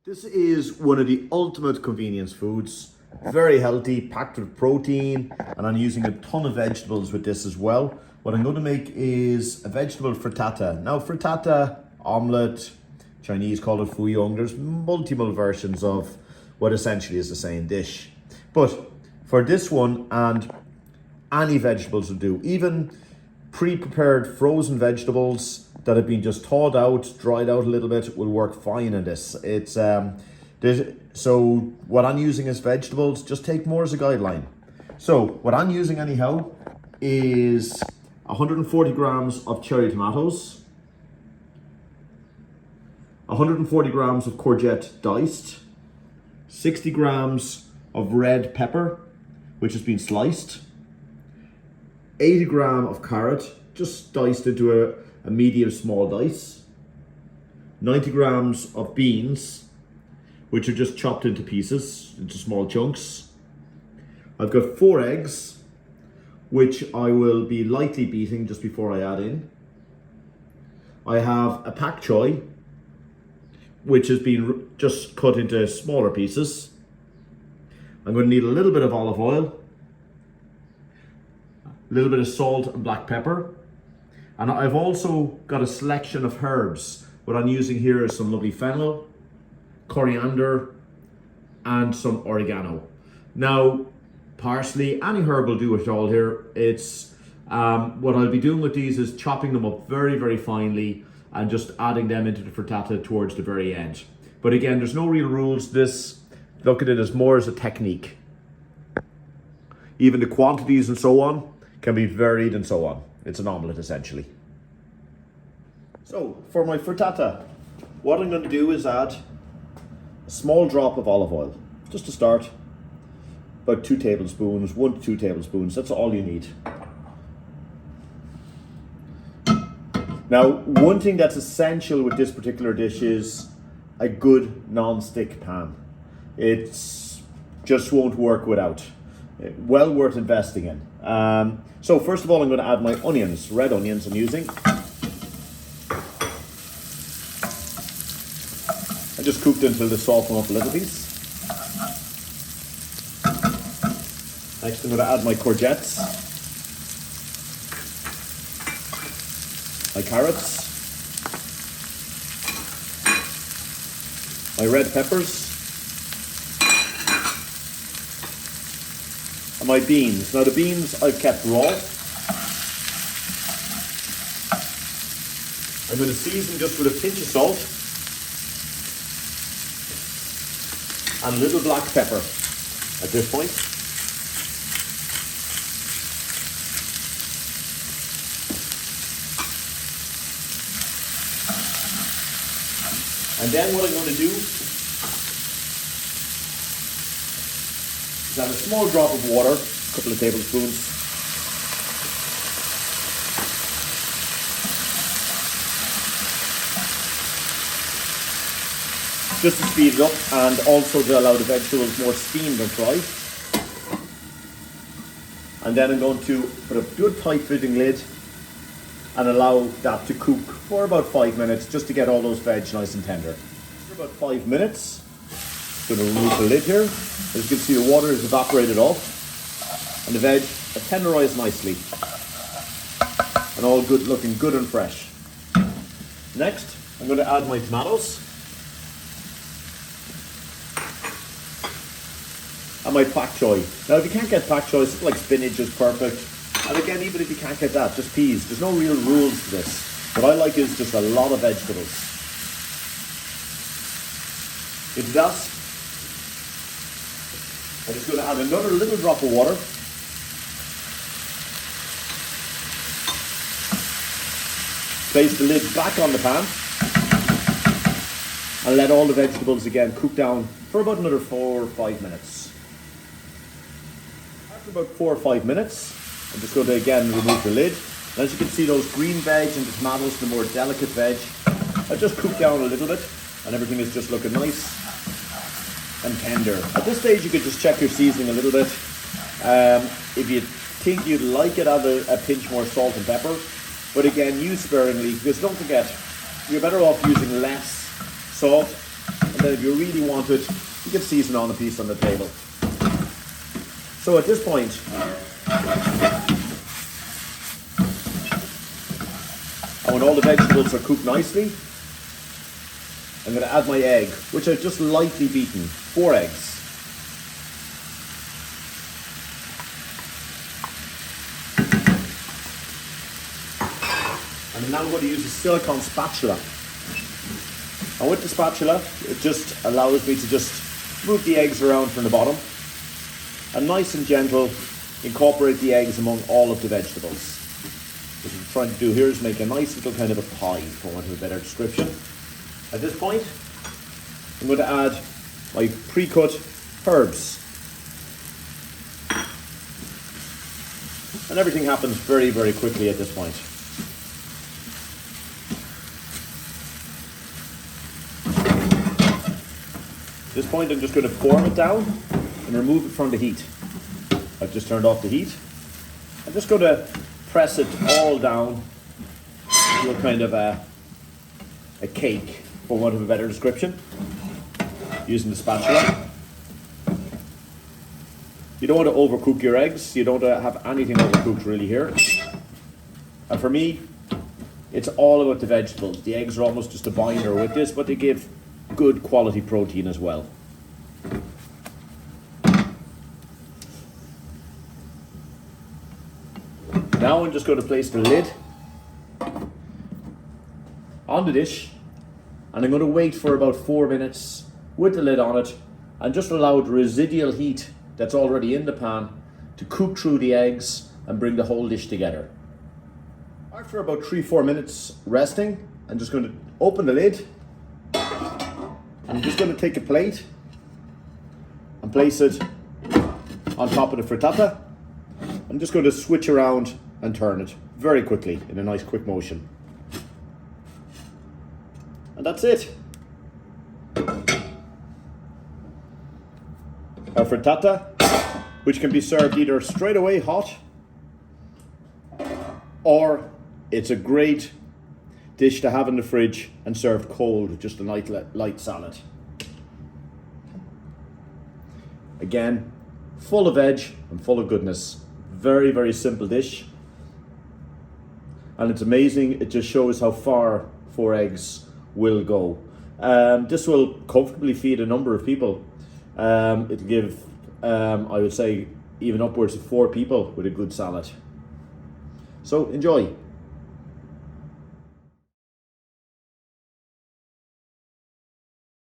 This is one of the ultimate convenience foods. Very healthy, packed with protein, and I'm using a ton of vegetables with this as well. What I'm going to make is a vegetable frittata. Now, frittata, omelette, Chinese call it fuyong. There's multiple versions of what essentially is the same dish. But for this one, and any vegetables will do, even pre-prepared frozen vegetables that have been just thawed out, dried out a little bit, will work fine in this. So what I'm using as vegetables, just take more as a guideline. So what I'm using anyhow is 140 grams of cherry tomatoes, 140 grams of courgette diced, 60 grams of red pepper, which has been sliced, 80 grams of carrot, just diced into a medium small dice, 90 grams of beans, which are just chopped into pieces, into small chunks. I've got 4 eggs, which I will be lightly beating just before I add in. I have a pak choy, which has been just cut into smaller pieces. I'm going to need a little bit of olive oil, a little bit of salt and black pepper. And I've also got a selection of herbs. What I'm using here is some lovely fennel, coriander, and some oregano. Now, parsley, any herb will do it all here. It's what I'll be doing with these is chopping them up very, very finely and just adding them into the frittata towards the very end. But again, there's no real rules. Look at it as more as a technique. Even the quantities and so on can be varied and so on. It's an omelette essentially. So for my frittata, what I'm going to do is add a small drop of olive oil, just to start. About 2 tablespoons, 1 to 2 tablespoons, that's all you need. Now, one thing that's essential with this particular dish is a good non-stick pan. It's just won't work without. Well worth investing in. So first of all, I'm going to add my onions, red onions I'm using. I just cooked until they soften up a little bit. Next, I'm going to add my courgettes, my carrots, my red peppers, and my beans. Now the beans I've kept raw. I'm going to season just with a pinch of salt and a little black pepper at this point. And then what I'm going to do is add a small drop of water, a couple of tablespoons. Just to speed it up and also to allow the vegetables more steamed and fried. And then I'm going to put a good tight fitting lid and allow that to cook for about 5 minutes just to get all those veg nice and tender. For about 5 minutes, I'm going to remove the lid here. As you can see, the water is evaporated off and the veg are tenderized nicely and all good, looking good and fresh. Next, I'm going to add my tomatoes and my pak choy. Now, if you can't get pak choy, something like spinach is perfect. And again, even if you can't get that, just peas. There's no real rules to this. What I like is just a lot of vegetables. Into that, I'm just going to add another little drop of water. Place the lid back on the pan and let all the vegetables again cook down for about another 4 or 5 minutes. After about 4 or 5 minutes, I'm just going to again remove the lid. And as you can see, those green veg and the tomatoes, the more delicate veg, have just cooked down a little bit and everything is just looking nice and tender. At this stage, you could just check your seasoning a little bit. If you think you'd like it, add a pinch more salt and pepper. But again, use sparingly, because don't forget, you're better off using less salt and then if you really want it, you can season on a piece on the table. So at this point, and when all the vegetables are cooked nicely, I'm going to add my egg, which I've just lightly beaten, 4 eggs. And now I'm going to use a silicone spatula. And with the spatula, it just allows me to just move the eggs around from the bottom and nice and gentle incorporate the eggs among all of the vegetables. What I'm trying to do here is make a nice little kind of a pie, for want of a better description. At this point, I'm going to add my pre-cut herbs. And everything happens very, very quickly at this point. At this point, I'm just going to form it down and remove it from the heat. I've just turned off the heat. I'm just going to press it all down to a kind of a cake, for want of a better description, using the spatula. You don't want to overcook your eggs. You don't want to have anything overcooked really here. And for me, it's all about the vegetables. The eggs are almost just a binder with this, but they give good quality protein as well. Now I'm just going to place the lid on the dish, and I'm going to wait for about 4 minutes with the lid on it and just allow the residual heat that's already in the pan to cook through the eggs and bring the whole dish together. After about 3-4 minutes resting, I'm just going to open the lid. I'm just going to take a plate and place it on top of the frittata. I'm just going to switch around and turn it very quickly in a nice quick motion. And that's it. Our frittata, which can be served either straight away hot, or it's a great dish to have in the fridge and served cold with just a light salad. Again, full of veg and full of goodness. Very, very simple dish. And it's amazing, it just shows how far 4 eggs will go. This will comfortably feed a number of people. It'll give, I would say, even upwards of 4 people with a good salad. So enjoy.